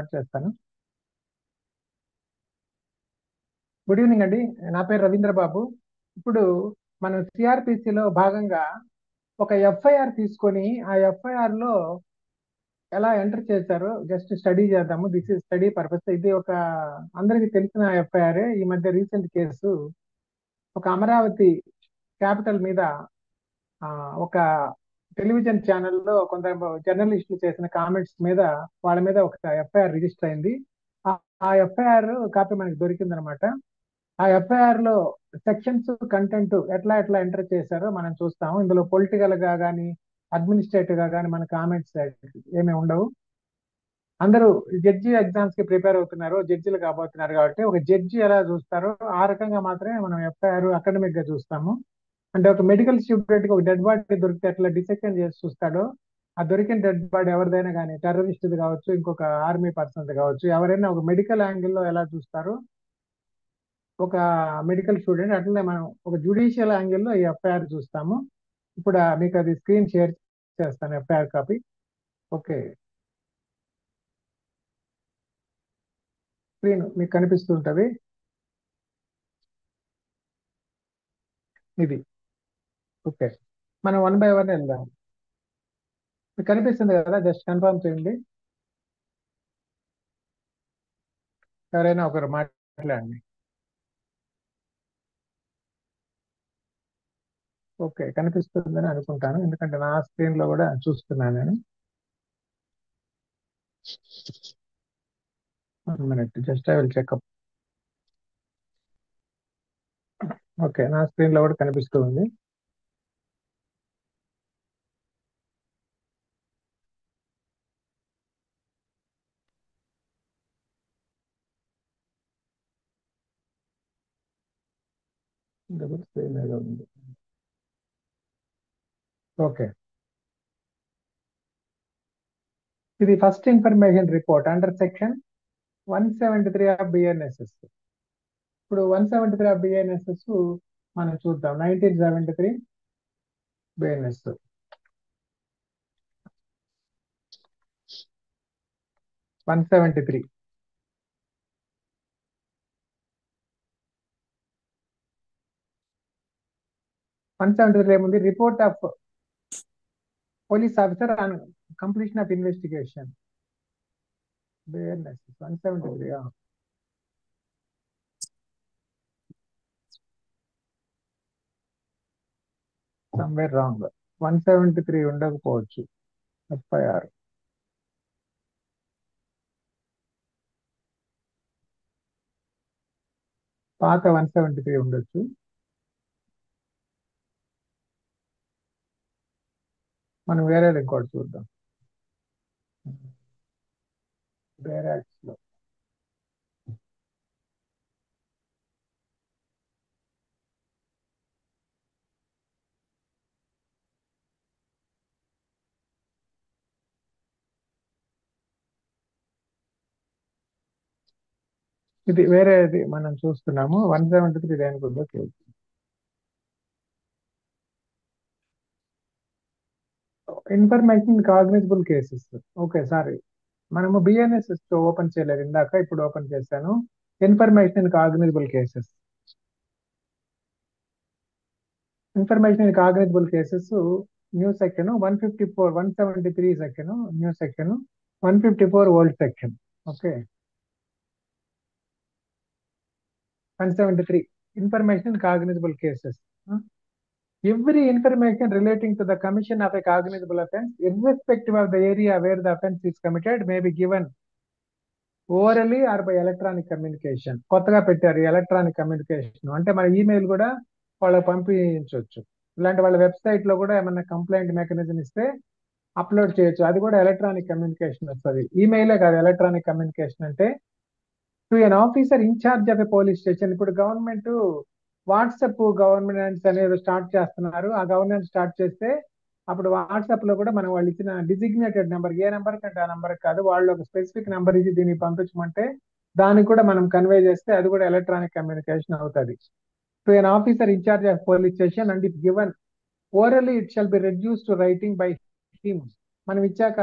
Start చేస్తాను. Good evening అండి. నా పేరు రవీంద్ర బాబు. ఇప్పుడు మనం సిఆర్పిసిలో భాగంగా ఒక ఎఫ్ఐఆర్ తీసుకొని ఆ ఎఫ్ఐఆర్ లో ఎలా ఎంటర్ చేశారో జస్ట్ స్టడీ చేద్దాము. This is study purpose. ఇది ఒక అందరికి తెలిసిన ఎఫ్ఐఆర్. ఈ మధ్య రీసెంట్ కేసు ఒక అమరావతి క్యాపిటల్ మీద ఆ, ఒక టెలివిజన్ ఛానల్లో కొంత జర్నలిస్టులు చేసిన కామెంట్స్ మీద వాళ్ళ మీద ఒక ఎఫ్ఐఆర్ రిజిస్టర్ అయింది. ఆ ఎఫ్ఐఆర్ కాపీ మనకి దొరికిందనమాట. ఆ ఎఫ్ఐఆర్ లో సెక్షన్స్ కంటెంట్ ఎట్లా ఎట్లా ఎంటర్ చేశారో మనం చూస్తాము. ఇందులో పొలిటికల్ గా కానీ అడ్మినిస్ట్రేటివ్ గా కానీ మన కామెంట్స్ ఏమీ ఉండవు. అందరూ జడ్జి ఎగ్జామ్స్ కి ప్రిపేర్ అవుతున్నారు, జడ్జిలు కాబోతున్నారు కాబట్టి ఒక జడ్జి ఎలా చూస్తారో ఆ రకంగా మాత్రమే మనం ఎఫ్ఐఆర్ అకాడమిక్ గా చూస్తాము. అంటే ఒక మెడికల్ స్టూడెంట్ కి ఒక డెడ్ బాడీ దొరికితే ఎట్లా డిసెక్షన్ చేసి చూస్తాడో, ఆ దొరికిన డెడ్ బాడీ ఎవరిదైనా కానీ టెర్రరిస్ట్ కావచ్చు, ఇంకొక ఆర్మీ పర్సన్ కావచ్చు, ఎవరైనా ఒక మెడికల్ యాంగిల్లో ఎలా చూస్తారో ఒక మెడికల్ స్టూడెంట్, అట్లనే మనం ఒక జ్యుడిషియల్ యాంగిల్లో ఈ ఎఫ్ఐఆర్ చూస్తాము. ఇప్పుడు మీకు అది స్క్రీన్ షేర్ చేస్తాను, ఎఫ్ఐఆర్ కాపీ. ఓకే, స్క్రీన్ మీకు కనిపిస్తుంటది. ఇది ఓకే. మనం వన్ బై వన్ వెళ్దాం. మీకు కనిపిస్తుంది కదా, జస్ట్ కన్ఫర్మ్ చేయండి. ఎవరైనా ఒకరు మాట్లాడండి. ఓకే, కనిపిస్తుందని అనుకుంటాను, ఎందుకంటే నా స్క్రీన్ లో కూడా చూస్తున్నాను నేను. 1 minute, just I will checkup. Okay, నా స్క్రీన్ లో కూడా కనిపిస్తూ ఉంది. డబుల్ స్క్రీన్ ఏదో ఉంది. ఓకే, ఇది first information report under section 173 of BNSS. ఇప్పుడు 173 ఆఫ్ బిఎన్ఎస్ఎస్ మనం చూద్దాం. 1973 బిఎన్ఎస్ 173. 173 ఏముంది? Report of police officer on completion of investigation. BNS 173. Somewhere wrong. 173 ఉండకపోవచ్చు ఎఫ్ఐఆర్. పాత 173 ఉండొచ్చు. మనం వేరేది ఇంకోటి చూద్దాం. వేరే లో ఇది వేరేది మనం చూస్తున్నాము. 173 దేనికి ఉందో చూద్దాం. Information cognisable cases. Okay, sorry, మనము బిఎన్ఎస్ ఓపెన్ చేయలేదు ఇందాక, ఇప్పుడు ఓపెన్ చేశాను. Information cognisable cases. Information cognisable cases new section 154, 173 section new section 154 old section. Okay, 173 information cognisable cases. Every information relating to the commission of a cognizable offense, irrespective of the area where the offense is committed, may be given orally or by electronic communication. కొత్తగా పెట్టారు electronic communication. అంటే మన email కూడా వాళ్ళకి పంపించవచ్చు. ఇలాంటి వాళ్ళ website లో కూడా ఏమన్నా కంప్లైంట్ మెకానిజం ఇస్తే అప్లోడ్ చేయొచ్చు. అది కూడా ఎలక్ట్రానిక్ కమ్యూనికేషన్ వస్తుంది. ఈమెయిలే కాదు, ఎలక్ట్రానిక్ కమ్యూనికేషన్ అంటే to an officer in charge of a police station. ఇప్పుడు గవర్నమెంట్ వాట్సాప్ గవర్నెన్స్ అనేది స్టార్ట్ చేస్తున్నారు. ఆ గవర్నెన్స్ స్టార్ట్ చేస్తే అప్పుడు వాట్సాప్ లో కూడా మనం వాళ్ళు ఇచ్చిన డిజిగ్నేటెడ్ నెంబర్, ఏ నెంబర్ కంటే ఆ నెంబర్ కాదు, వాళ్ళు ఒక స్పెసిఫిక్ నెంబర్ ఇచ్చి దీనికి పంపించమంటే దానికి కూడా మనం కన్వే చేస్తే అది కూడా ఎలక్ట్రానిక్ కమ్యూనికేషన్ అవుతుంది. To an officer in charge of police station and it given orally it shall be reduce to writing by him. మనం ఇచ్చాక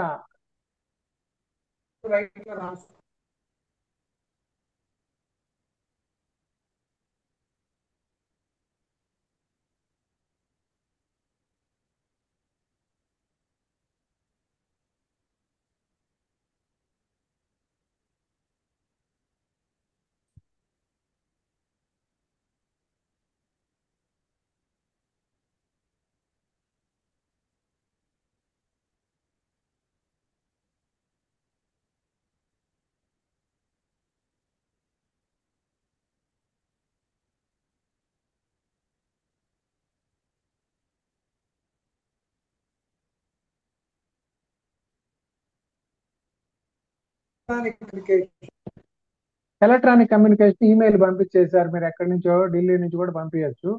ఎలక్ట్రానిక్ కమ్యూనికేషన్ ఈమెయిల్ పంపించేశారు, మీరు ఎక్కడి నుంచో ఢిల్లీ నుంచి కూడా పంపించచ్చు.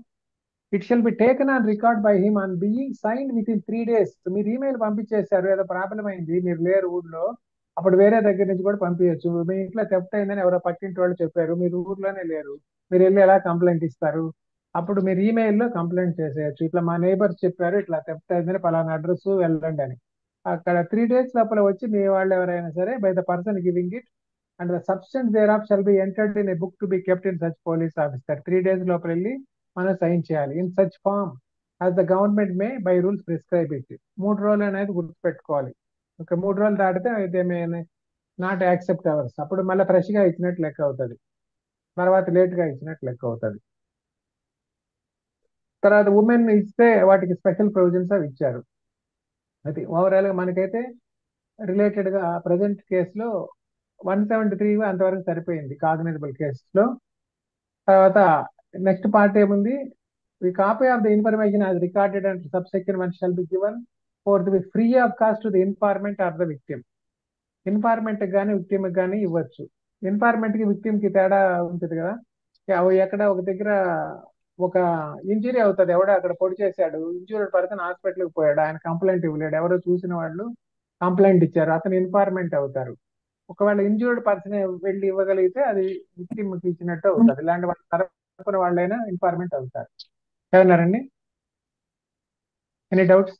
It shall be taken on record by him on being signed with in 3 days. మీరు ఈమెయిల్ పంపించేశారు, ఏదో ప్రాబ్లం అయింది, మీరు లేరు ఊర్లో, అప్పుడు వేరే దగ్గర నుంచి కూడా పంపించచ్చు. మీ ఇంట్లో థెఫ్ట్ అయిందని ఎవరో పక్కింటి వాళ్ళు చెప్పారు, మీరు ఊర్లోనే లేరు, మీరు వెళ్ళి ఎలా కంప్లైంట్ ఇస్తారు? అప్పుడు మీరు ఈమెయిల్లో కంప్లైంట్ చేసేయచ్చు, ఇట్లా మా నైబర్స్ చెప్పారు ఇట్లా థెఫ్ట్ అయిందని, పలానా అడ్రస్ వెళ్ళండి అని. అక్కడ 3 days లోపల వచ్చి మీ వాళ్ళు ఎవరైనా సరే, by the person giving it and the substance thereof shall be entered in a book to be kept in such police officer. 3 days లోపల వెళ్ళి మనం సైన్ చేయాలి. In such form as the government may by rules prescribe it. 3 రోజులు అనేది గుర్తుపెట్టుకోవాలి. ఒక 3 రోజులు దాటితే they may not accept ours, అప్పుడు మళ్ళీ ఫ్రెష్ గా ఇచ్చినట్టు లెక్క అవుతుంది, తర్వాత లేట్ గా ఇచ్చినట్టు లెక్క అవుతుంది. తర్వాత ఉమెన్ ఇస్తే వాటికి స్పెషల్ ప్రొవిజన్స్ అవి ఇచ్చారు. అది ఓవరాల్ గా మనకైతే రిలేటెడ్ గా ప్రజెంట్ కేసులో 173 అంతవరకు సరిపోయింది కాగ్నిజబుల్ కేసెస్ లో. తర్వాత నెక్స్ట్ పార్ట్ ఏముంది? The copy of the information as recorded and subsection 1 shall be given for the free of cost to the informant or the victim. Informant కానీ విక్టిమ్ కానీ ఇవ్వచ్చు. ఇన్ఫార్మెంట్ కి విక్టిమ్ కి తేడా ఉంటుంది కదా. ఎక్కడ ఒక దగ్గర ఒక ఇంజురీ అవుతుంది, ఎవడో అక్కడ పొడి చేశాడు, ఇంజూర్డ్ పర్సన్ హాస్పిటల్కి పోయాడు, ఆయన కంప్లైంట్ ఇవ్వలేడు, ఎవరో చూసిన వాళ్ళు కంప్లైంట్ ఇచ్చారు, అతను ఇన్ఫార్మెంట్ అవుతారు. ఒకవేళ ఇంజూర్డ్ పర్సన్ వెళ్ళి ఇవ్వగలిగితే అది విక్టిమ్ కి ఇచ్చినట్టు అవుతుంది, ఇలాంటి వాళ్ళ తరపున వాళ్ళైనా ఇన్ఫార్మెంట్ అవుతారు. ఏమన్నారండి? Any doubts?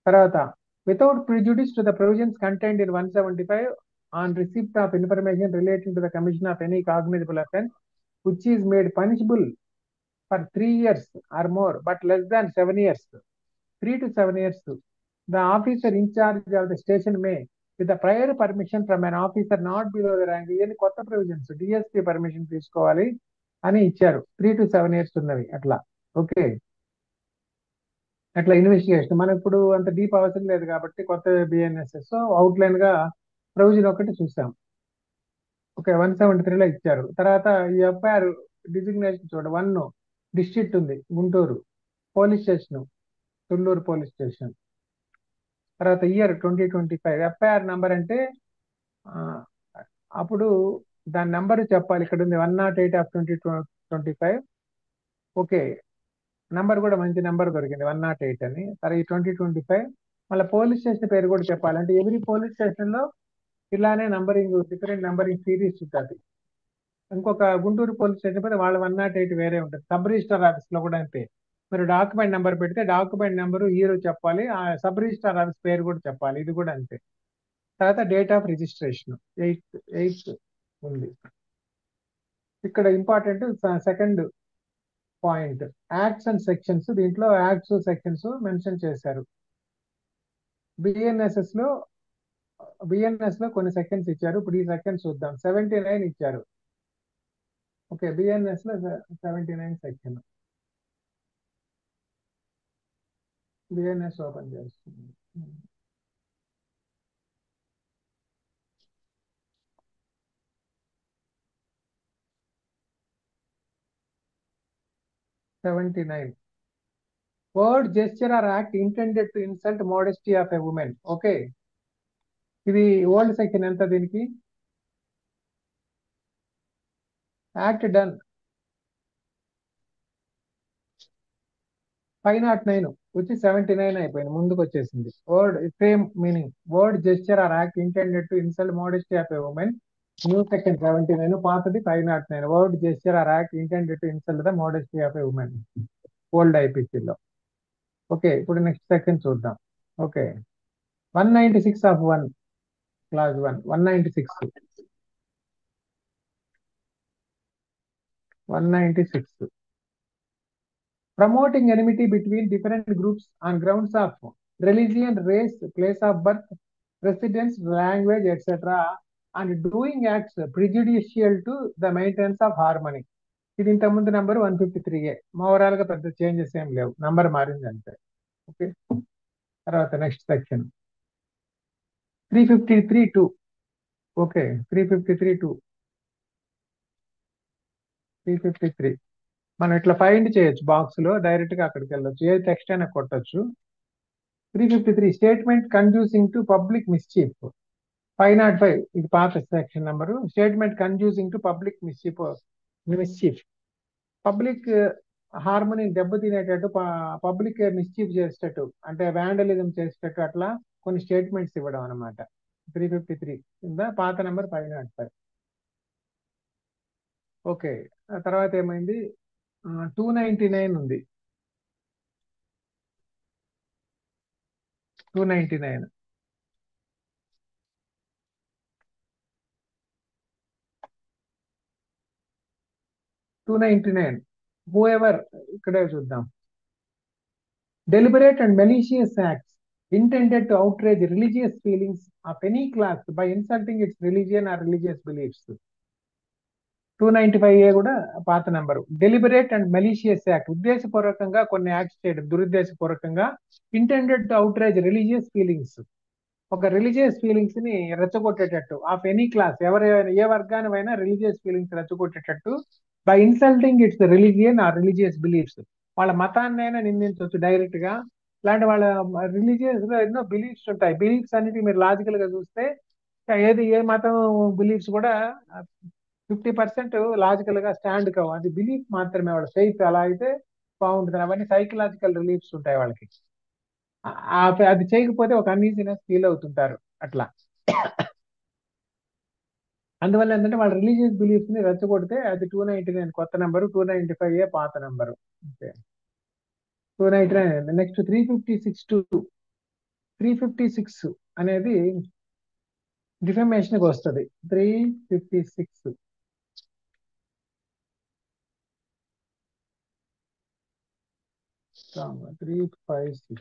తర్వాత without prejudice to the provisions contained in 175 on receipt of information relating to the commission of any cognizable offence which is made punishable for 3 years or more but less than 7 years, 3 to 7 years, the officer in charge of the station may with the prior permission from an officer not below the rank. ఇవన్నీ కొత్త provisions, DSP permission తీసుకోవాలి అని ఇచ్చారు. 3 to 7 years ఉన్నవి అట్లా. Okay, అట్లా investigation మనం ఇప్పుడు అంత డీప్ అవసరం లేదు కాబట్టి కొత్త బిఎన్ఎస్ఎస్ అవుట్లైన్ గా ప్రొవిజన్ ఒకటి చూసాం. ఓకే, 173లో ఇచ్చారు. తర్వాత ఈ ఎఫ్ఐఆర్ డిజిగ్నేషన్ చూడ 1 డిస్ట్రిక్ట్ ఉంది Guntur, police station Thullur police station. తర్వాత ఇయర్ 2025. ఎఫ్ఐఆర్ నంబర్ అంటే అప్పుడు దాని నంబర్ చెప్పాలి, ఇక్కడ ఉంది 108 ఆఫ్ 2025. ఓకే, నంబర్ కూడా మంచి నెంబర్ దొరికింది 108 అని. సరే, ఈ 2025 మళ్ళీ పోలీస్ స్టేషన్ పేరు కూడా చెప్పాలి. అంటే ఎవ్రీ పోలీస్ స్టేషన్ లో ఇలానే నంబరింగ్, డిఫరెంట్ నంబరింగ్ సిరీస్ ఉంటుంది. ఇంకొక గుంటూరు పోలీస్ స్టేషన్ పోతే వాళ్ళ 108 వేరే ఉంటుంది. సబ్ రిజిస్టర్ ఆఫీస్ లో కూడా అంతే, మీరు డాక్యుమెంట్ నెంబర్ పెడితే డాక్యుమెంట్ నెంబరు హీరో చెప్పాలి, ఆ సబ్ రిజిస్టర్ ఆఫీస్ పేరు కూడా చెప్పాలి, ఇది కూడా అంతే. తర్వాత డేట్ ఆఫ్ రిజిస్ట్రేషన్ 8 ఉంది. ఇక్కడ important second point, acts and sections. దీంట్లో యాక్ట్స్ సెక్షన్స్ మెన్షన్ చేశారు. బిఎన్ఎస్ఎస్ లో కొన్ని సెక్షన్స్ ఇచ్చారు. ఇప్పుడు ఈ సెక్షన్స్ చూద్దాం. 79 ఇచ్చారు. ఓకే, బిఎన్ఎస్ లో 79 సెక్షన్. బిఎన్ఎస్ ఓపెన్ చేస్తుంది. 79 word, gesture or act intended to insult modesty of a women. Okay, ఇది ఓల్డ్ సెక్షన్ ఎంత దీనికి? యాక్ట్ డన్ 509 వచ్చి 79 అయిపోయింది, ముందుకు వచ్చేసింది. Word same meaning, word, gesture or act intended to insult modesty of a woman. New section 79, పాతది 509. Word, gesture or act intended to insult the modesty of a woman, old ఐపీసీలో. Okay, ఇప్పుడు next section చూద్దాం. Okay, 196 of 1 class 1, 196. Promoting enmity between different groups on grounds of religion, race, place of birth, residence, language, etc., and doing acts prejudicial to the maintenance of harmony. ఇది ఇంతకుముందు number 153A. Overall గా పెద్ద changes ఏం లేవు, number మారింది అంతే. Okay, తర్వాత next section 353(2). Okay, 353 మనం ఇట్లా ఫైండ్ చేయొచ్చు, బాక్స్ లో డైరెక్ట్ గా అక్కడికి వెళ్ళొచ్చు, ఏ టెక్స్ట్ అయినా కొట్టచ్చు. 353 statement conducing to public mischief. 505 ఇది పాత section number. Statement confusing to public mischief. Public harmony దెబ్బతినేటట్టు, పబ్లిక్ మిస్చీఫ్ చేసేటట్టు, అంటే వ్యాండలిజం చేసేటట్టు అట్లా కొన్ని స్టేట్మెంట్స్ ఇవ్వడం అనమాట. 353 కింద పాత నెంబర్ 505. ఓకే. తర్వాత ఏమైంది, 299 ఉంది. 299 299 హూ ఎవర్, ఇక్కడే చూద్దాం. Deliberate and malicious acts intended to outrage religious feelings of any class by insulting its religion or religious beliefs. 295A కూడా పాత number. Deliberate and malicious act, ఉద్దేశపూర్వకంగా కొన్ని యాక్ట్స్ చేయడం, దురుద్దేశపూర్వకంగా. Intended to outrage religious feelings, ఒక religious feelings ని రెచ్చగొట్టేటట్టు, of any class, ఎవరైనా ఏ వర్గానివైనా రిలీజియస్ ఫీలింగ్స్ రెచ్చగొట్టేటట్టు, by insulting its religion or religious beliefs, వాళ్ళ మతాన్నైనా నిందించవచ్చు డైరెక్ట్ గా. ఇలాంటి వాళ్ళ రిలీజియస్ లో ఎన్నో బిలీఫ్స్ ఉంటాయి. బిలీఫ్స్ అన్నిటి మీరు లాజికల్ గా చూస్తే ఏది ఏ మతం బిలీఫ్స్ కూడా 50% లాజికల్ గా స్టాండ్ కావు. అది బిలీఫ్ మాత్రమే, వాళ్ళ ఫెయిత్ అలా అయితే బాగుంటుంది. అవన్నీ సైకలాజికల్ రిలీఫ్స్ ఉంటాయి వాళ్ళకి. అది చేయకపోతే ఒక అన్ఈజీనెస్ ఫీల్ అవుతుంటారు అట్లా. అందువల్ల ఏంటంటే వాళ్ళ రిలీజియస్ బిలీఫ్స్ ని రెచ్చగొడితే అది 299 కొత్త నెంబరు, 295 పాత నెంబరు. ఓకే. 299. నెక్స్ట్ 356 అనేది డిఫమేషన్ కి వస్తుంది. 356 356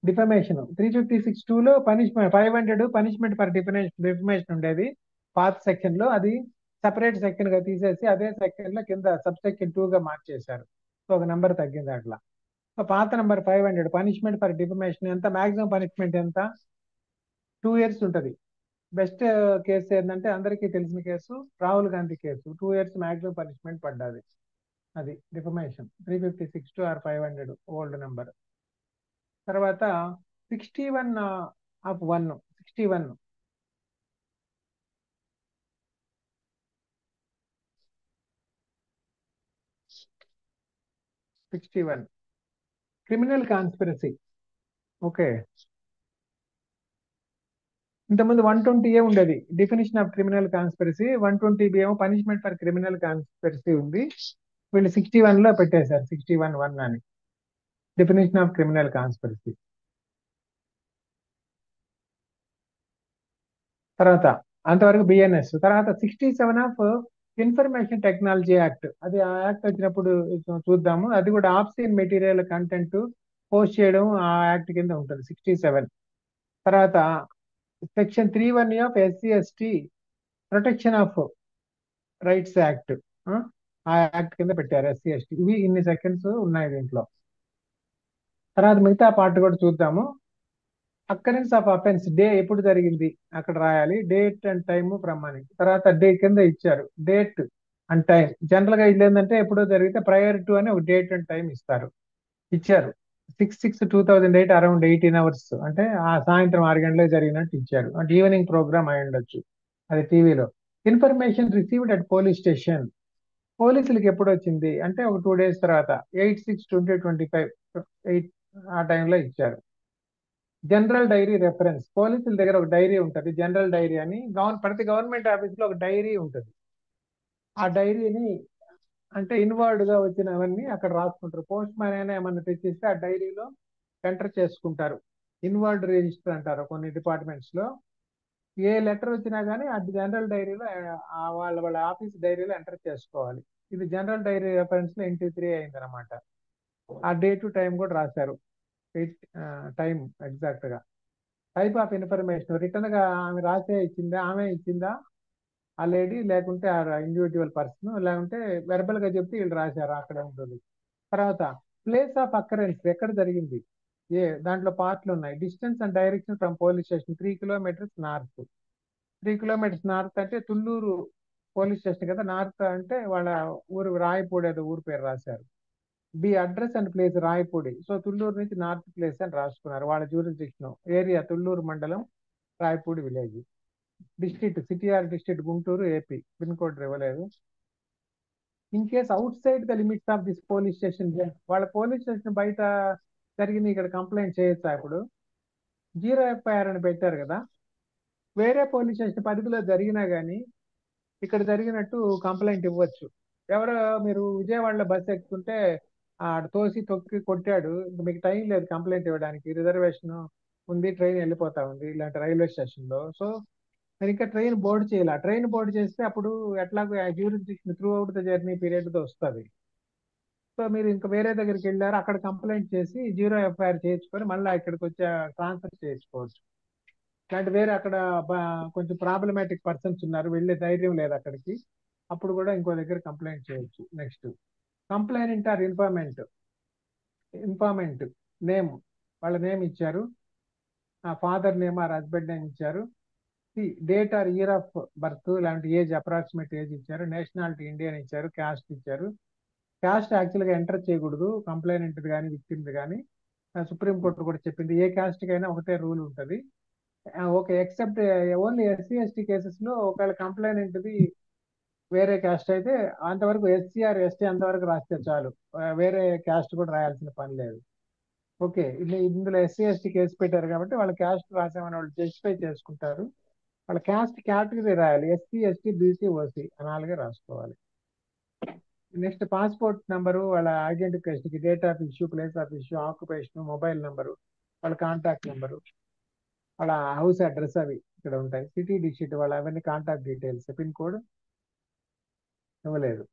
డిఫమేషన్. 356 లో పనిష్మెంట్ 500 పనిష్మెంట్ ఫర్ డిఫమేషన్ ఉండేది పాత సెక్షన్ లో. అది సపరేట్ సెక్షన్ గా తీసేసి అదే సెక్షన్ లో కింద సబ్ సెక్షన్ 2 గా మార్చేశారు. సో ఒక నెంబర్ తగ్గింది అట్లా. సో పాత నెంబర్ 500 పనిష్మెంట్ ఫర్ డిఫమేషన్ ఎంత, మాక్సిమం పనిష్మెంట్ ఎంత, 2 years ఉంటుంది. బెస్ట్ కేసు ఏంటంటే అందరికీ తెలిసిన case Rahul Gandhi case. 2 years maximum punishment పడ్డది. అది డిఫమేషన్. 356 are 500 old number. తర్వాత 61 ఆఫ్ 1, 61 క్రిమినల్ కాన్స్పిరసీ. ఓకే. ఇంతకుముందు 120A ఉండేది definition of criminal conspiracy, 120B ఏమో పనిష్మెంట్ ఫర్ క్రిమినల్ కాన్స్పిరసీ ఉంది. వీళ్ళు 61 లో పెట్టేశారు, 61(1) అని డెఫినేషన్ ఆఫ్ క్రిమినల్ కాన్స్పిరసీ. తర్వాత అంతవరకు బిఎన్ఎస్. తర్వాత 67 ఆఫ్ ఇన్ఫర్మేషన్ టెక్నాలజీ యాక్ట్. అది ఆ యాక్ట్ వచ్చినప్పుడు చూద్దాము. అది కూడా ఆబ్స్సీన్ మెటీరియల్ కంటెంట్ పోస్ట్ చేయడం ఆ యాక్ట్ కింద ఉంటుంది, 67. తర్వాత section 3(1) of SC/ST protection of rights act, ఆ యాక్ట్ కింద పెట్టారు SC/ST. ఇవి ఇన్ని సెక్షన్స్ ఉన్నాయి దీంట్లో. తర్వాత మిగతా పార్ట్ కూడా చూద్దాము. అక్కరెన్స్ ఆఫ్ అఫెన్స్, డే ఎప్పుడు జరిగింది అక్కడ రాయాలి, డేట్ అండ్ టైమ్ ఫ్రమ్ అని. తర్వాత డే కింద ఇచ్చారు డేట్ అండ్ టైం. జనరల్ గా ఇది ఏంటంటే ఎప్పుడో జరిగితే ప్రయర్ టు అని ఒక డేట్ అండ్ టైం ఇచ్చారు. 6/6/2008 అరౌండ్ 18 hours, అంటే ఆ సాయంత్రం 6 గంటలకు జరిగినట్టు ఇచ్చారు. అంటే ఈవినింగ్ ప్రోగ్రామ్ అయి ఉండొచ్చు అది టీవీలో. Information received at police station, పోలీసులకు ఎప్పుడు వచ్చింది అంటే ఒక 2 days తర్వాత, 8/6/2025 8 ఆ టైంలో ఇచ్చారు. జనరల్ డైరీ రెఫరెన్స్, పోలీసుల దగ్గర ఒక డైరీ ఉంటుంది జనరల్ డైరీ అని. ప్రతి గవర్నమెంట్ ఆఫీస్ లో ఒక డైరీ ఉంటుంది. ఆ డైరీని అంటే ఇన్వాల్వ్డ్ గా వచ్చినవన్నీ అక్కడ రాసుకుంటారు. పోస్ట్ మ్యాన్ అయినా ఏమన్నా తెచ్చిస్తే ఆ డైరీలో ఎంటర్ చేసుకుంటారు. ఇన్వాల్వ్డ్ రిజిస్టర్ అంటారు కొన్ని డిపార్ట్మెంట్స్ లో. ఏ లెటర్ వచ్చినా కానీ అది జనరల్ డైరీలో వాళ్ళ వాళ్ళ ఆఫీస్ డైరీలో ఎంటర్ చేసుకోవాలి. ఇది జనరల్ డైరీ రెఫరెన్స్ లో ఎంట్రీ 3 అయింది అనమాట. ఆ డే టు టైం కూడా రాశారు, టైం ఎగ్జాక్ట్ గా. టైప్ ఆఫ్ ఇన్ఫర్మేషన్, రిటర్న్ గా ఆమె రాసే ఇచ్చిందా, ఆమె ఇచ్చిందా ఆ లేడీ, లేకుంటే ఆ ఇండివిజువల్ పర్సన్, లేకుంటే వెర్బల్ గా చెప్తే వీళ్ళు రాశారు అక్కడ ఉంటుంది. తర్వాత ప్లేస్ ఆఫ్ అక్కరెన్స్, ఎక్కడ జరిగింది, దాంట్లో పార్ట్లు ఉన్నాయి. Distance and direction from police station 3 kilometers north. 3 kilometers north అంటే తుళ్ళూరు పోలీస్ స్టేషన్ కదా. నార్త్ అంటే వాళ్ళ ఊరు రాయపూడి ఏదో ఊరు పేరు రాశారు. B address and place Rayapudi. So Thullur నుంచి నార్త్ ప్లేస్ అని రాసుకున్నారు. వాళ్ళ జ్యూరిస్డిక్షన్ ఏరియా తుళ్ళూరు మండలం, Rayapudi village. District city or district Guntur AP. Pin code ఇవ్వలేదు. In case outside the limits of this police station, వాళ్ళ పోలీస్ స్టేషన్ బయట జరిగింది ఇక్కడ కంప్లైంట్ చేయొచ్చా? ఇప్పుడు 0 FIR అని పెట్టారు కదా, వేరే పోలీస్ స్టేషన్ పరిధిలో జరిగినా గానీ ఇక్కడ జరిగినట్టు కంప్లైంట్ ఇవ్వచ్చు. ఎవరో మీరు విజయవాడలో బస్సు ఎక్కుతుంటే తోసి తొక్కి కొట్టాడు, ఇంక మీకు టైం లేదు కంప్లైంట్ ఇవ్వడానికి, రిజర్వేషన్ ఉంది, ట్రైన్ వెళ్ళిపోతా ఉంది ఇలాంటి రైల్వే స్టేషన్ లో. సో నేను ఇంకా ట్రైన్ బోర్డు చేయాలి. ట్రైన్ బోర్డు చేస్తే అప్పుడు ఎట్లాగో jurisdiction through out the journey period తో వస్తుంది. సో మీరు ఇంకా వేరే దగ్గరికి వెళ్ళారు, అక్కడ కంప్లైంట్ చేసి 0 FIR చేయించుకొని మళ్ళీ ఇక్కడికి వచ్చి ట్రాన్స్ఫర్ చేయించుకోవచ్చు. ఇలాంటి వేరే అక్కడ కొంచెం ప్రాబ్లమాటిక్ పర్సన్స్ ఉన్నారు, వెళ్ళే ధైర్యం లేదు అక్కడికి, అప్పుడు కూడా ఇంకో దగ్గర కంప్లైంట్ చేయొచ్చు. Next complaint or informant name, వాళ్ళ నేమ్ ఇచ్చారు, father name or husband name ఇచ్చారు, date or year of birth, ఇలాంటి ఏజ్ అప్రాక్సిమేట్ ఏజ్ ఇచ్చారు, నేషనాలిటీ ఇండియన్ ఇచ్చారు, క్యాస్ట్ ఇచ్చారు. క్యాస్ట్ యాక్చువల్గా ఎంటర్ చేయకూడదు కంప్లైంట్ కానీ విక్టిమ్ది కానీ, సుప్రీంకోర్టు కూడా చెప్పింది. ఏ క్యాస్ట్ కైనా ఒకటే రూల్ ఉంటుంది. Okay, except only SC ST cases లో ఒకవేళ కంప్లైంట్ది వేరే క్యాస్ట్ అయితే అంతవరకు SC or ST అంతవరకు రాస్తే చాలు, వేరే క్యాస్ట్ కూడా రాయాల్సిన పని లేదు. ఓకే, ఇందులో SC ST కేసు పెట్టారు కాబట్టి వాళ్ళ క్యాస్ట్ రాసామని వాళ్ళు జస్టిఫై చేసుకుంటారు. వాళ్ళ క్యాస్ట్ కేటగిరీ రాయాలి, SC ST BC OC నాలుగే రాసుకోవాలి. నెక్స్ట్ పాస్పోర్ట్ నెంబరు, వాళ్ళ identification, date of issue, place of issue, occupation, mobile number, వాళ్ళ కాంటాక్ట్ నెంబరు, వాళ్ళ హౌస్ అడ్రస్ అవి ఇక్కడ ఉంటాయి. సిటీ డిస్ట్రిక్ట్ వాళ్ళ అవన్నీ కాంటాక్ట్ డీటెయిల్స్, పిన్ కోడ్ ఇవ్వలేదు.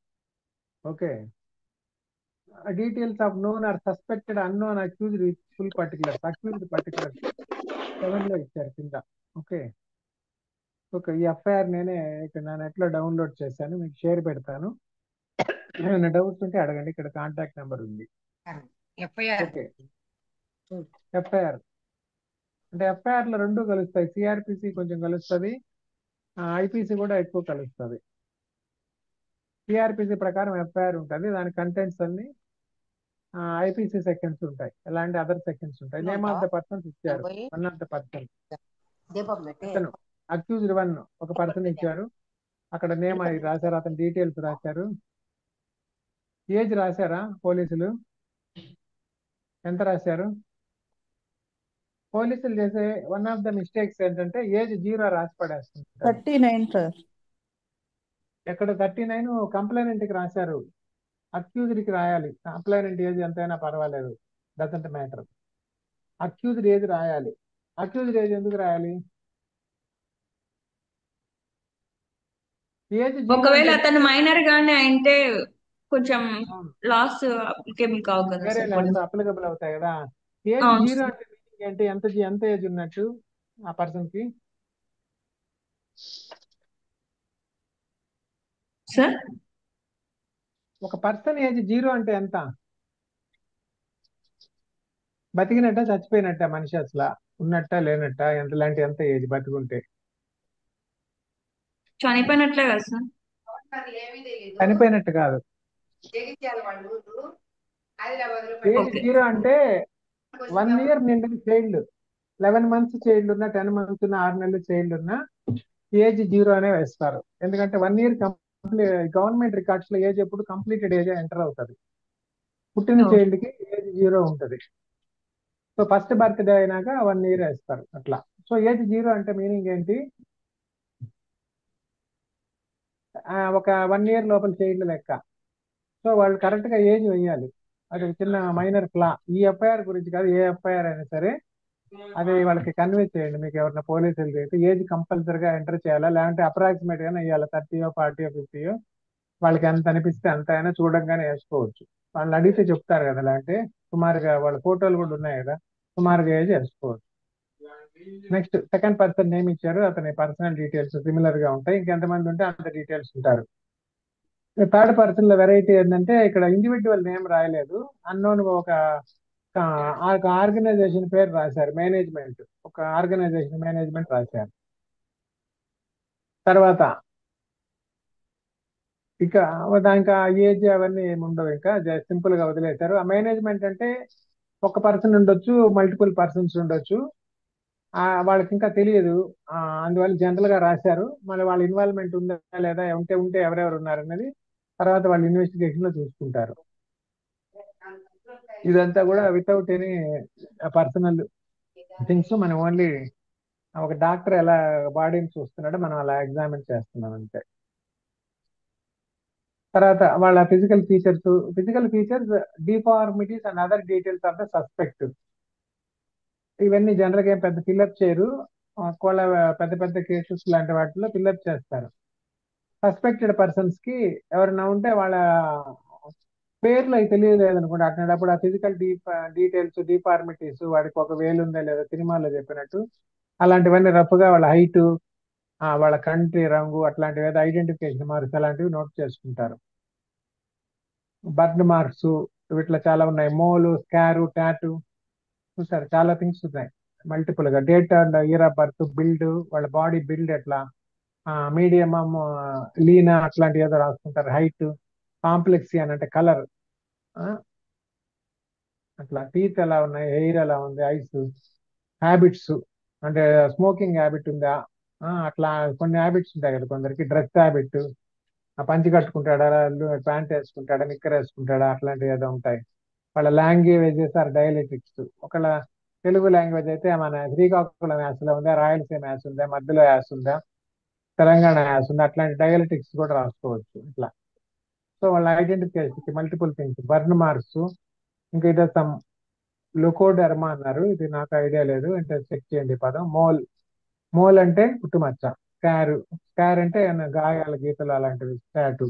Okay, details of known are suspected unknown accused with full particulars, accused particulars 7 లో ఇచ్చారు కింద. ఓకే ఓకే, ఈ FIR నేనే ఇక్కడ నా నెట్లో డౌన్లోడ్ చేశాను, మీకు షేర్ పెడతాను. ఏమైనా డౌట్స్ ఉంటే అడగండి, ఇక్కడ కాంటాక్ట్ నెంబర్ ఉంది. ఓకే, FIR అంటే FIR లో రెండు కలుస్తాయి, CRPC కొంచెం కలుస్తుంది, IPC కూడా ఎక్కువ కలుస్తుంది. CRPC ప్రకారం FIR ఉంటుంది, దాని కంటెంట్స్ అన్ని, IPC సెక్షన్స్ ఉంటాయి, ఎలాంటి అదర్ సెక్షన్స్ ఉంటాయి. నేమ్ ఆఫ్ ద పర్సన్స్ ఇచ్చారు, వన్ ఆఫ్ ద పర్సన్ అతను అక్యూజ్డ్ 1 ఒక పర్సన్ ఇచ్చారు, అక్కడ నేమ్ అది రాశారు, అతని డీటెయిల్స్ రాశారు, ఏజ్ రాశారా పోలీసులు, ఎంత రాశారు? పోలీసులు చేసే వన్ ఆఫ్ ద మిస్టేక్స్ ఏంటంటే ఏజ్ 0 రాసి పడేస్తుంటారు. 39 సార్. ఎక్కడ 39 కంప్లైనెంట్ కి రాశారు, అక్యూజ్డ్ కి రాయాలి. కంప్లైనెంట్ ఏజ్ ఎంతైనా పర్వాలేదు, డజంట్ మ్యాటర్, అక్యూజ్డ్ ఏజ్ రాయాలి. అక్యూజ్డ్ ఏజ్ ఎందుకు రాయాలి? ఏజ్ ఒకవేళ అతను మైనర్ గానే అయితే కొంచెం లాస్ అప్లికేబుల్ కావు కదా వేరే సార్. లాస్ అప్లికబుల్ అవుతాయి కదా. ఏజ్ అవును 0 సార్. అంటే మీనింగ్ ఏంటి? ఎంత ఏజ్ ఉన్నట్టు ఆ పర్సన్ కి? సార్ ఒక పర్సన్ ఏజ్ 0 అంటే ఎంత? బతికినట్ట చచ్చిపోయినట్ట మనిషి, అసలు ఉన్నట్ట లేనట్ట, ఎంత ఏజ్ బతికుంటే? చనిపోయినట్లే కదా సార్. చనిపోయినట్టు కాదు. ఏజ్ ఓకే 0 అంటే 1 year నిండిన చైల్డ్, 11 months చైల్డ్ ఉన్న, 10 months ఉన్న, 6 నెలలు చైల్డ్ ఉన్న ఏజ్ 0 అనే వేస్తారు. ఎందుకంటే 1 year గవర్నమెంట్ రికార్డ్స్ లో ఏజ్ ఎప్పుడు కంప్లీటెడ్ ఏజ్ ఎంటర్ అవుతుంది, పుట్టిన చైల్డ్ కి ఏజ్ 0 ఉంటుంది. సో ఫస్ట్ బర్త్డే అయినాక 1 year వేస్తారు అట్లా. సో ఏజ్ 0 అంటే మీనింగ్ ఏంటి? ఒక 1 year లోపల చైల్డ్ లెక్క. సో వాళ్ళు కరెక్ట్ గా ఏజ్ వేయాలి, అది ఒక చిన్న మైనర్ ఫ్లా. ఈ FIR గురించి కాదు, ఏ FIR అయినా సరే అది వాళ్ళకి కన్వే చేయండి. మీకు ఎవరైనా పోలీసులు అయితే ఏజ్ కంపల్సరీగా ఎంటర్ చేయాలా, లేదంటే అప్రాక్సిమేట్ గానే వేయాలి, 30 40 50 వాళ్ళకి ఎంత అనిపిస్తే అంత అయినా చూడంగానే వేసుకోవచ్చు. వాళ్ళని అడిగితే చెప్తారు కదా, లేదంటే సుమారుగా వాళ్ళ ఫోటోలు కూడా ఉన్నాయి కదా, సుమారుగా ఏజ్ వేసుకోవచ్చు. నెక్స్ట్ సెకండ్ పర్సన్ నేమ్ ఇచ్చారు, అతని పర్సనల్ డీటెయిల్స్ సిమిలర్ గా ఉంటాయి, ఇంకెంతమంది ఉంటే అంత డీటెయిల్స్ ఉంటారు. థర్డ్ పర్సన్ లో వెరైటీ ఏంటంటే ఇక్కడ ఇండివిజువల్ నేమ్ రాయలేదు, అన్నోన్ ఒక ఆర్గనైజేషన్ పేరు రాశారు, మేనేజ్మెంట్, ఒక ఆర్గనైజేషన్ మేనేజ్మెంట్ రాశారు. తర్వాత ఇక దానికి ఆ ఏజ్ అవన్నీ ఏమి ఉండవు, ఇంకా సింపుల్ గా వదిలేశారు. ఆ మేనేజ్మెంట్ అంటే ఒక పర్సన్ ఉండొచ్చు, మల్టిపుల్ పర్సన్స్ ఉండొచ్చు. వాళ్ళకి ఇంకా తెలియదు. ఆ, అందువల్ల జనరల్ గా రాశారు. మళ్ళీ వాళ్ళ ఇన్వాల్వ్మెంట్ ఉందా లేదా, ఉంటే ఉంటే ఎవరెవరు ఉన్నారు అనేది తర్వాత వాళ్ళు ఇన్వెస్టిగేషన్ లో చూసుకుంటారు. ఇదంతా కూడా వితౌట్ ఎనీ పర్సనల్ థింగ్స్. మనం ఓన్లీ ఒక డాక్టర్ ఎలా బాడీని చూస్తున్నాడో మనం అలా ఎగ్జామిన్ చేస్తున్నాం అంతే. తర్వాత వాళ్ళ physical features, deformities and other details of the suspect. ఇవన్నీ జనరల్ గా ఏం పెద్ద ఫిల్అప్ చేయరు. ఒకవేళ పెద్ద పెద్ద కేసెస్ లాంటి వాటిలో ఫిల్అప్ చేస్తారు. సస్పెక్టెడ్ పర్సన్స్ కి ఎవరైనా ఉంటే వాళ్ళ పేర్లు అవి తెలియలేదు అనుకోండి, అట్లాంటప్పుడు ఆ ఫిజికల్ డీటెయిల్స్, డిఫార్మిటీస్, వాడికి ఒక వేలు ఉందా లేదా సినిమాలో చెప్పినట్టు అలాంటివన్నీ రఫ్ గా వాళ్ళ హైట్, వాళ్ళ కంటి రంగు, అట్లాంటివి ఏదో ఐడెంటిఫికేషన్ మార్క్స్ అలాంటివి నోట్ చేసుకుంటారు. బర్న్ మార్క్స్ వీటిలో చాలా ఉన్నాయి. మోలు, స్కారు, టాటూ, చూసారు చాలా థింగ్స్ ఉన్నాయి మల్టిపుల్ గా. Date and year of birth, build, వాళ్ళ బాడీ బిల్డ్ ఎట్లా, మీడియం, లీనా, అట్లాంటివి ఏదో రాసుకుంటారు. హైట్, కాంప్లెక్సీ అని అంటే కలర్, అట్లా టీత్ ఎలా ఉన్నాయి, హెయిర్ ఎలా ఉంది, ఐస్, హ్యాబిట్స్ అంటే స్మోకింగ్ హ్యాబిట్ ఉందా, అట్లా కొన్ని హ్యాబిట్స్ ఉంటాయి కదా కొందరికి. డ్రెస్ హ్యాబిట్, ఆ పంచి కట్టుకుంటాడా, ప్యాంట్ వేసుకుంటాడా, నిక్కర్ వేసుకుంటాడా, అట్లాంటివి ఏదో ఉంటాయి. వాళ్ళ లాంగ్వేజెస్ ఆర్ డైలెక్టిక్స్. ఒకళ్ళ తెలుగు లాంగ్వేజ్ అయితే మన శ్రీకాకుళం యాసలో ఉందా, రాయలసీమ యాస ఉందా, మధ్యలో యాస ఉందా, తెలంగాణ యాస ఉందా, అట్లాంటి డైలెక్టిక్స్ కూడా రాసుకోవచ్చు ఇట్లా. సో వాళ్ళ identification multiple things. Burn marks, ఇంకా ఇదో సమ్ లుకోడెర్మా అన్నారు, ఇది నాకు ఐడియా లేదు, అంటే చెక్ చేయండి ఈ పదం. మోల్, మోల్ అంటే పుట్టుమచ్చ. స్కార్, స్కార్ అంటే ఏమన్నా గాయాల గీతలు అలాంటివి, స్టాటు.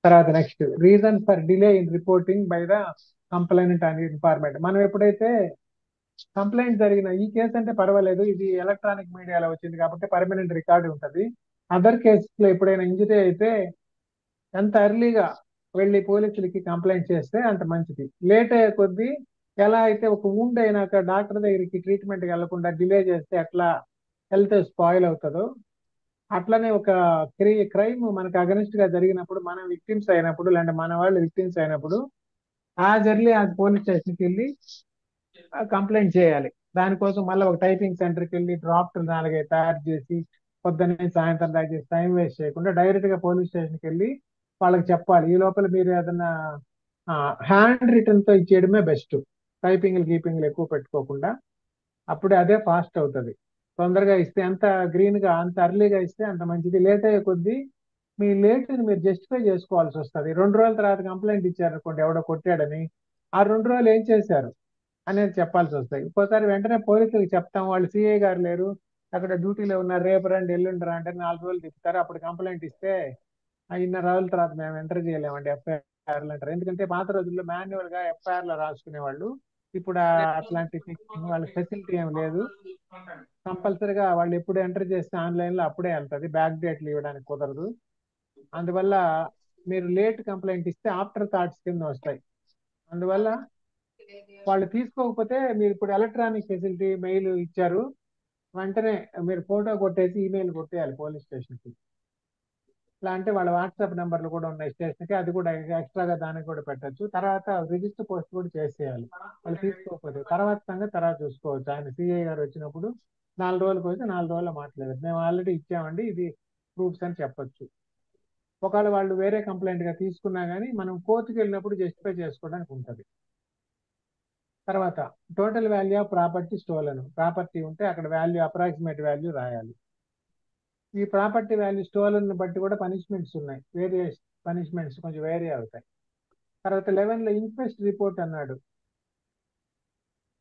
తర్వాత next, reason for delay in reporting by the complaint and informant. మనం ఎప్పుడైతే కంప్లైంట్ జరిగిన ఈ కేసు అంటే పర్వాలేదు, ఇది ఎలక్ట్రానిక్ మీడియాలో వచ్చింది కాబట్టి పర్మనెంట్ రికార్డు ఉంటుంది. అదర్ కేసెస్ లో ఎప్పుడైనా ఇంజరీ అయితే ఎంత ఎర్లీగా వెళ్ళి పోలీసులకి కంప్లైంట్ చేస్తే అంత మంచిది. లేట్ అయ్యే కొద్దీ, ఎలా అయితే ఒక wound అయినాక డాక్టర్ దగ్గరికి ట్రీట్మెంట్ వెళ్లకుండా డిలే చేస్తే ఎట్లా హెల్త్ స్పాయిల్ అవుతుందో, అట్లనే ఒక క్రైమ్ మనకు అగనిస్ట్ గా జరిగినప్పుడు, మనం విక్టిమ్స్ అయినప్పుడు, లేదంటే మన వాళ్ళు విక్టిమ్స్ అయినప్పుడు, యాజ్ ఎర్లీ యాజ్ పోలీస్ స్టేషన్కి వెళ్ళి కంప్లైంట్ చేయాలి. దానికోసం మళ్ళీ ఒక టైపింగ్ సెంటర్కి వెళ్ళి డ్రాఫ్ట్ 4-5 తయారు చేసి పొద్దున్నే సాయంత్రం దాకా చేసి టైం వేస్ట్ చేయకుండా డైరెక్ట్ గా పోలీస్ స్టేషన్కి వెళ్ళి వాళ్ళకి చెప్పాలి. ఈ లోపల మీరు ఏదైనా హ్యాండ్ రిటర్న్ తో ఇచ్చేయడమే బెస్ట్. టైపింగ్లు గీపింగ్లు ఎక్కువ పెట్టుకోకుండా, అప్పుడే అదే ఫాస్ట్ అవుతుంది. తొందరగా ఇస్తే ఎంత గ్రీన్ గా, అంత అర్లీగా ఇస్తే అంత మంచిది. లేట్ అయ్యే కొద్దీ మీ లేట్ ని మీరు జస్టిఫై చేసుకోవాల్సి వస్తుంది. 2 రోజుల తర్వాత కంప్లైంట్ ఇచ్చారనుకోండి ఎవడో కొట్టాడని, ఆ 2 రోజులు ఏం చేశారు అనేది చెప్పాల్సి వస్తాయి. ఇంకోసారి వెంటనే పోలీసులకు చెప్తాం, వాళ్ళు సిఐ గారు లేరు, అక్కడ డ్యూటీలో ఉన్నారు, రేపు రండి ఎల్లుండి రా అంటే 4 రోజులు తిప్పుతారు. అప్పుడు కంప్లైంట్ ఇస్తే ఇన్ని రోజుల తర్వాత మేము ఎంటర్ చేయలేమండి ఎఫ్ఐఆర్లు అంటారు. ఎందుకంటే పాత రోజుల్లో మాన్యువల్ గా ఎఫ్ఐఆర్లు రాసుకునేవాళ్ళు. ఇప్పుడు అట్లాంటి వాళ్ళ ఫెసిలిటీ ఏం లేదు. కంపల్సరీగా వాళ్ళు ఎప్పుడు ఎంటర్ చేస్తే ఆన్లైన్ లో అప్పుడే వెళ్తుంది, బ్యాక్ డేట్లు ఇవ్వడానికి కుదరదు. అందువల్ల మీరు లేట్ కంప్లైంట్ ఇస్తే ఆఫ్టర్ థాట్స్ కింద వస్తాయి. అందువల్ల వాళ్ళు తీసుకోకపోతే, మీరు ఇప్పుడు ఎలక్ట్రానిక్ ఫెసిలిటీ మెయిల్ ఇచ్చారు, వెంటనే మీరు ఫోటో కొట్టేసి ఈమెయిల్ కొట్టేయాలి పోలీస్ స్టేషన్కి. ఇట్లా అంటే వాళ్ళ వాట్సాప్ నెంబర్లు కూడా ఉన్నాయి స్టేషన్కి, అది కూడా ఎక్స్ట్రాగా దానికి కూడా పెట్టచ్చు. తర్వాత రిజిస్టర్ పోస్ట్ కూడా చేసేయాలి. వాళ్ళు తీసుకోకపోతే తర్వాత సంగతి తర్వాత చూసుకోవచ్చు. ఆయన సిఐ గారు వచ్చినప్పుడు 4 రోజులకు వచ్చి 4 రోజుల్లో మాట్లాడారు, మేము ఆల్రెడీ ఇచ్చామండి ఇది ప్రూఫ్స్ అని చెప్పొచ్చు. ఒకవేళ వాళ్ళు వేరే కంప్లైంట్ గా తీసుకున్నా కానీ మనం కోర్టుకు వెళ్ళినప్పుడు జస్టిఫై చేసుకోవడానికి ఉంటుంది. తర్వాత total value of property stolen. Property ఉంటే అక్కడ వాల్యూ, అప్రాక్సిమేట్ వాల్యూ రాయాలి. ఈ ప్రాపర్టీ వాల్యూ స్టోలన్ బట్టి కూడా పనిష్మెంట్స్ ఉన్నాయి. వేరియస్ పనిష్మెంట్స్ కొంచెం వేరీ అవుతాయి. తర్వాత 11 లో ఇంక్వెస్ట్ రిపోర్ట్ అన్నాడు.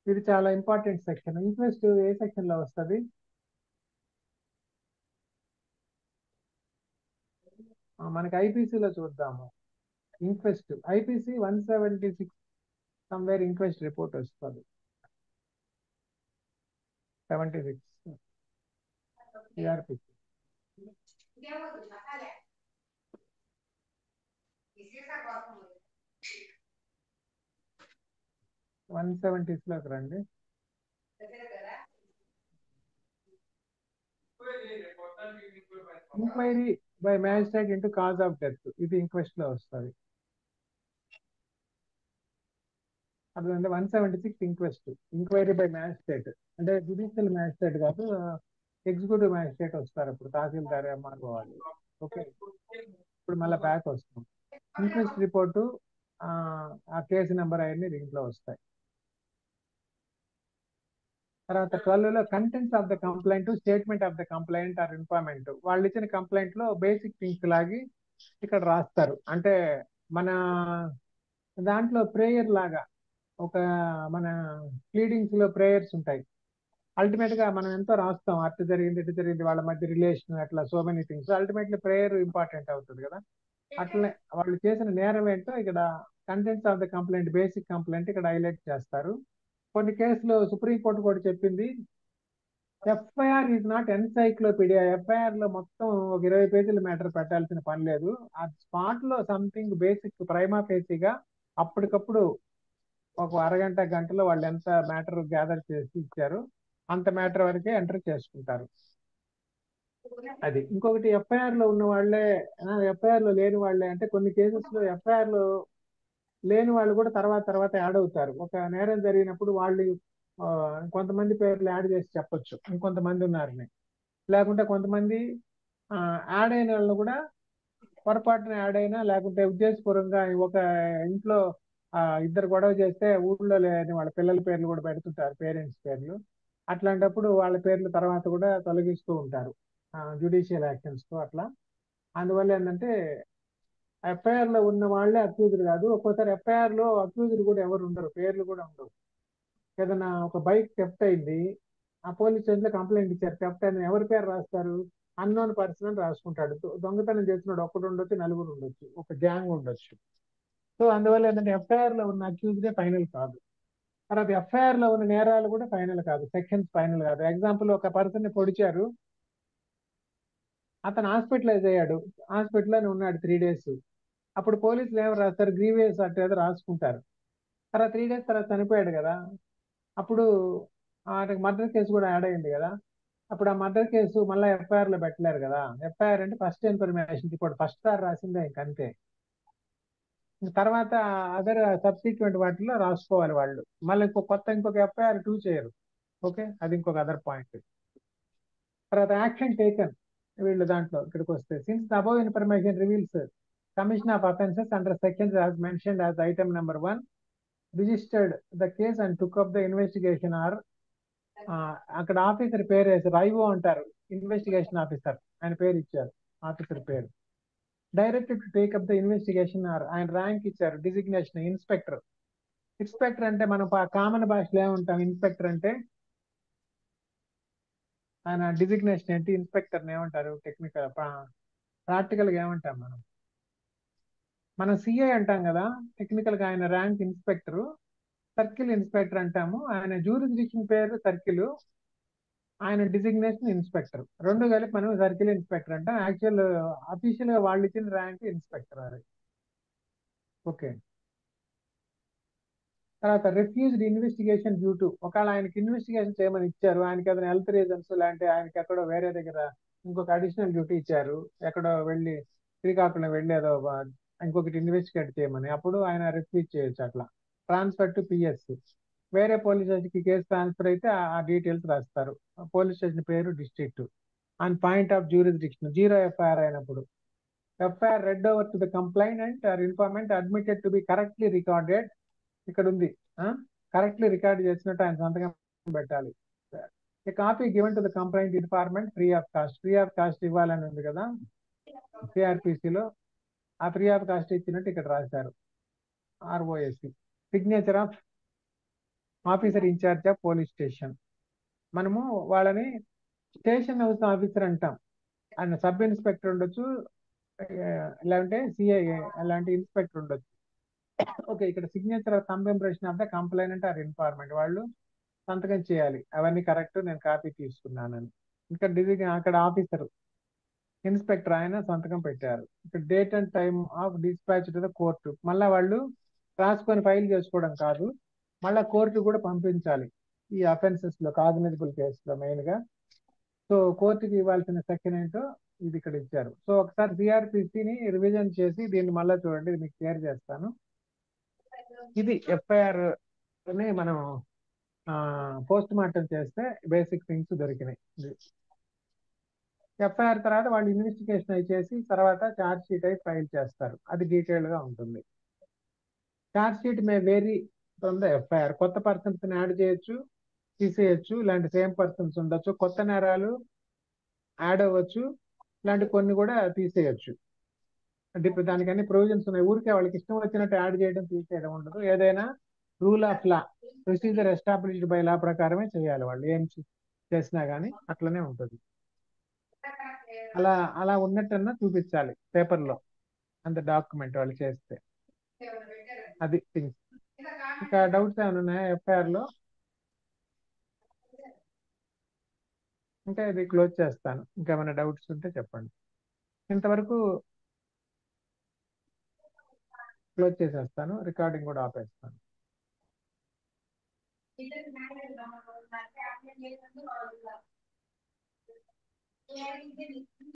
ఇది చాలా ఇంపార్టెంట్ సెక్షన్. ఇంక్వెస్ట్ ఏ సెక్షన్ లో వస్తుంది? మనకి ఐపీసీలో చూద్దాము. Inquest IPC 176 somewhere inquest report వస్తుంది. 76 సిఆర్పిసి 170 లోకి రండి. Enquiry by magistrate into cause of death, ఇది ఇంక్వెస్ట్ లో వస్తుంది. అప్పుడు 176 ఇంక్వెస్ట్, ఇంక్వైరీ బై మ్యాజిస్ట్రేట్, అంటే జుడిషియల్ మ్యాజిస్ట్రేట్ కాదు, ఎగ్జిక్యూటివ్ మ్యాజిస్ట్రేట్ వస్తారు అప్పుడు, తహసీల్దార్ ఎంఆర్ఓ వాళ్ళు. ఓకే, ఇప్పుడు మళ్ళీ బ్యాక్ వస్తాం. ఇంక్వెస్ట్ రిపోర్టు, ఆ కేసు నెంబర్ అవన్నీ దీంట్లో వస్తాయి. తర్వాత 12 లో contents of the complaint, statement of the complaint or informant, వాళ్ళు ఇచ్చిన కంప్లైంట్ లో బేసిక్ థింగ్స్ లాగి ఇక్కడ రాస్తారు. అంటే మన దాంట్లో ప్రేయర్ లాగా, ఒక మన ప్లీడింగ్స్ లో ప్రేయర్స్ ఉంటాయి. అల్టిమేట్ గా మనం ఎంతో రాస్తాం, అటు జరిగింది ఇటు జరిగింది, వాళ్ళ మధ్య రిలేషన్, అట్లా so many things. Ultimately prayer important అవుతుంది కదా. అట్లనే వాళ్ళు చేసిన నేరం ఏంటో ఇక్కడ contents of the complaint, basic complaint ఇక్కడ హైలైట్ చేస్తారు. కొన్ని కేసులు సుప్రీంకోర్టు కూడా చెప్పింది, FIR is not encyclopaedia. FIR లో మొత్తం ఒక 20 పేజీల మ్యాటర్ పెట్టాల్సిన పని లేదు. ఆ స్పాట్ లో సంథింగ్ బేసిక్ ప్రైమా ఫేసీగా అప్పటికప్పుడు ఒక అరగంట గంటలో వాళ్ళు ఎంత మ్యాటర్ గ్యాదర్ చేసి ఇచ్చారు అంత మ్యాటర్ వరకే ఎంటర్ చేసుకుంటారు. అది ఇంకొకటి, ఎఫ్ఐఆర్ లో ఉన్న వాళ్ళే ఎఫ్ఐఆర్ లో లేని వాళ్ళే, అంటే కొన్ని కేసెస్ లో ఎఫ్ఐఆర్ లో లేని వాళ్ళు కూడా తర్వాత తర్వాత యాడ్ అవుతారు. ఒక నేరం జరిగినప్పుడు వాళ్ళు కొంతమంది పేర్లు యాడ్ చేసి చెప్పొచ్చు, ఇంకొంతమంది ఉన్నారని. లేకుంటే కొంతమంది యాడ్ అయిన వాళ్ళు కూడా పొరపాటున యాడ్ అయినా, లేకుంటే ఉద్దేశపూర్వకంగా ఒక ఇంట్లో ఇద్దరు గొడవ చేస్తే ఊళ్ళో లేని వాళ్ళ పిల్లల పేర్లు కూడా పెడుతుంటారు, పేరెంట్స్ పేర్లు. అట్లాంటప్పుడు వాళ్ళ పేర్లు తర్వాత కూడా తొలగిస్తూ ఉంటారు జ్యుడిషియల్ యాక్షన్స్ తో అట్లా. అందువల్ల ఏంటంటే ఎఫ్ఐఆర్ లో ఉన్న వాళ్ళే అక్యూజ్డ్ కాదు, ఒక్కోసారి ఎఫ్ఐఆర్ లో అక్యూజ్డ్ కూడా ఎవరు ఉండరు, పేర్లు కూడా ఉండవు. ఏదైనా ఒక బైక్ థెఫ్ట్ అయింది, ఆ పోలీస్ స్టేషన్ లో కంప్లైంట్ ఇచ్చారు, థెఫ్ట్ అయింది, ఎవరి పేరు రాస్తారు? అన్నోన్ పర్సన్ అని రాసుకుంటాడు. దొంగతనం చేస్తున్నాడు ఒక్కడు ఉండొచ్చు, నలుగురు ఉండొచ్చు, ఒక గ్యాంగ్ ఉండొచ్చు. సో అందువల్ల ఏంటంటే ఎఫ్ఐఆర్ లో ఉన్న అక్యూజ్డే ఫైనల్ కాదు. తర్వాత ఎఫ్ఐఆర్ లో ఉన్న నేరాలు కూడా ఫైనల్ కాదు, సెక్షన్స్ ఫైనల్ కాదు. ఎగ్జాంపుల్, ఒక పర్సన్ ని పొడిచారు, అతను హాస్పిటలైజ్ అయ్యాడు, హాస్పిటల్లోనే ఉన్నాడు 3 days. అప్పుడు పోలీసులు ఏమో రాస్తారు, గ్రీవియస్ అట్లా ఏదో రాసుకుంటారు. తర్వాత 3 days తర్వాత చనిపోయాడు కదా, అప్పుడు ఆయనకు మర్డర్ కేసు కూడా యాడ్ అయింది కదా. అప్పుడు ఆ మర్డర్ కేసు మళ్ళీ ఎఫ్ఐఆర్ లో పెట్టలేరు కదా. ఎఫ్ఐఆర్ అంటే first information report, first sir రాసిందే ఇంకంతే. తర్వాత అదర్ సబ్సిక్వెంట్ వాటిలో రాసుకోవాలి వాళ్ళు, మళ్ళీ ఇంకొక ఎఫ్ఐఆర్ 2 చేయరు. ఓకే, అది ఇంకొక అదర్ పాయింట్. తర్వాత యాక్షన్ టేకన్, వీళ్ళు దాంట్లో ఇక్కడికి వస్తే, since the above information reveals commission of offences under sections as mentioned as item number 1, registered the case and took up the investigation or, అక్కడ ఆఫీసర్ పేరు వేసారు, ఐఓ అంటారు, ఇన్వెస్టిగేషన్ ఆఫీసర్ ఆయన పేరు ఇచ్చారు, ఆఫీసర్ పేరు. Directed to take up the investigation or, ఆయన rank ఇచ్చారు, డిజిగ్నేషన్ ఇన్స్పెక్టర్. ఇన్స్పెక్టర్ అంటే మనం కామన్ భాషలో ఏమంటాం, ఇన్స్పెక్టర్ అంటే ఆయన డిజిగ్నేషన్ ఏంటి, ఇన్స్పెక్టర్ ఏమంటారు టెక్నికల్, ప్రాక్టికల్ గా ఏమంటాం మనం సిఐ అంటాం కదా, టెక్నికల్ గా ఆయన ర్యాంక్ ఇన్స్పెక్టర్, సర్కిల్ ఇన్స్పెక్టర్ అంటాము. ఆయన జ్యూరిస్డిక్షన్ పేరు సర్కిల్, ఆయన డిజిగ్నేషన్ ఇన్స్పెక్టర్, రెండు కలిపి మనం సర్కిల్ ఇన్స్పెక్టర్ అంటాం. యాక్చువల్ అఫీషియల్ గా వాళ్ళు ఇచ్చిన ర్యాంక్ ఇన్స్పెక్టర్ అది. ఓకే, తర్వాత రిఫ్యూజ్డ్ ఇన్వెస్టిగేషన్ డ్యూ టు, ఒకవేళ ఆయనకి ఇన్వెస్టిగేషన్ చేయమని ఇచ్చారు, ఆయనకి ఏదైనా హెల్త్ రీజన్స్, లేదంటే ఆయనకి ఎక్కడో వేరే దగ్గర ఇంకొక అడిషనల్ డ్యూటీ ఇచ్చారు, ఎక్కడో వెళ్ళి శ్రీకాకుళం వెళ్ళి ఏదో ఇంకొకటి ఇన్వెస్టిగేట్ చేయమని, అప్పుడు ఆయన రిఫ్యూజ్ చేయొచ్చు. అట్లా ట్రాన్స్ఫర్ టు పిఎస్, వేరే పోలీస్ స్టేషన్కి కేసు ట్రాన్స్ఫర్ అయితే ఆ డీటెయిల్స్ రాస్తారు, పోలీస్ స్టేషన్ పేరు, district. On point of jurisdiction, zero FIR అయినప్పుడు, FIR read over to the complaint or informant admitted to be correctly recorded, ఇక్కడ ఉంది కరెక్ట్లీ రికార్డ్ చేసినట్టు ఆయన సంతకం పెట్టాలి. Copy given to the complaint informant free of cost, free of cost ఇవ్వాలని ఉంది కదా సిఆర్పిసిలో, ఆ ఫ్రీ ఆఫ్ కాస్ట్ ఇచ్చినట్టు ఇక్కడ రాశారు. ROSC, signature of officer in charge of police station, మనము వాళ్ళని స్టేషన్ హౌస్ ఆఫీసర్ అంటాం. ఆయన సబ్ ఇన్స్పెక్టర్ ఉండొచ్చు, లేదంటే సిఐ అలాంటి ఇన్స్పెక్టర్ ఉండొచ్చు. ఓకే, ఇక్కడ signature of thumb impression of the complainant or informant, వాళ్ళు సంతకం చేయాలి, అవన్నీ కరెక్ట్, నేను కాపీ తీసుకున్నానని. ఇక్కడ అక్కడ ఆఫీసర్ ఇన్స్పెక్టర్ ఆయన సంతకం పెట్టారు. ఇక్కడ date and time of dispatch to the court, మళ్ళీ వాళ్ళు రాసుకొని ఫైల్ చేసుకోవడం కాదు, మళ్ళీ కోర్టు కూడా పంపించాలి ఈ అఫెన్సెస్ లో, కాగ్నిజబుల్ కేసులో మెయిన్ గా. సో కోర్టుకి ఇవ్వాల్సిన సెక్షన్ ఏంటో ఇది ఇక్కడ ఇచ్చారు. సో ఒకసారి సిఆర్పిసిని రివిజన్ చేసి దీన్ని మళ్ళీ చూడండి, ఇది మీకు క్లియర్ చేస్తాను. ఇది ఎఫ్ఐఆర్ ని మనం పోస్ట్ మార్టం చేస్తే బేసిక్ థింగ్స్ దొరికినాయి. ఎఫ్ఐఆర్ తర్వాత వాళ్ళు ఇన్వెస్టిగేషన్ అయి చేసి తర్వాత ఛార్జ్ షీట్ అయి ఫైల్ చేస్తారు. అది డీటెయిల్డ్ గా ఉంటుంది. Charge sheet may vary from the FIR. కొత్త పర్సన్స్ ని యాడ్ చేయొచ్చు, తీసేయచ్చు, ఇలాంటి సేమ్ పర్సన్స్ ఉండొచ్చు, కొత్త నేరాలు యాడ్ అవ్వచ్చు, ఇలాంటి కొన్ని కూడా తీసేయచ్చు. అంటే ఇప్పుడు దానికన్నీ ప్రొవిజన్స్ ఉన్నాయి. ఊరికే వాళ్ళకి ఇష్టం వచ్చినట్టు యాడ్ చేయడం తీసేయడం ఉండదు. ఏదైనా rule of law, procedure established by law ప్రకారమే చేయాలి. వాళ్ళు ఏం చేసినా గానీ అట్లనే ఉంటుంది. అలా అలా ఉన్నట్టన్నా చూపించాలి పేపర్లో, అంత డాక్యుమెంట్ వాళ్ళు చేస్తే. అది థింగ్స్. ఇంకా డౌట్స్ ఏమైనా ఉన్నాయా ఎఫ్ఐఆర్ లో? ఇంకా ఇది క్లోజ్ చేస్తాను. ఇంకేమైనా డౌట్స్ ఉంటే చెప్పండి. ఇంతవరకు క్లోజ్ చేసేస్తాను, రికార్డింగ్ కూడా ఆపేస్తాను.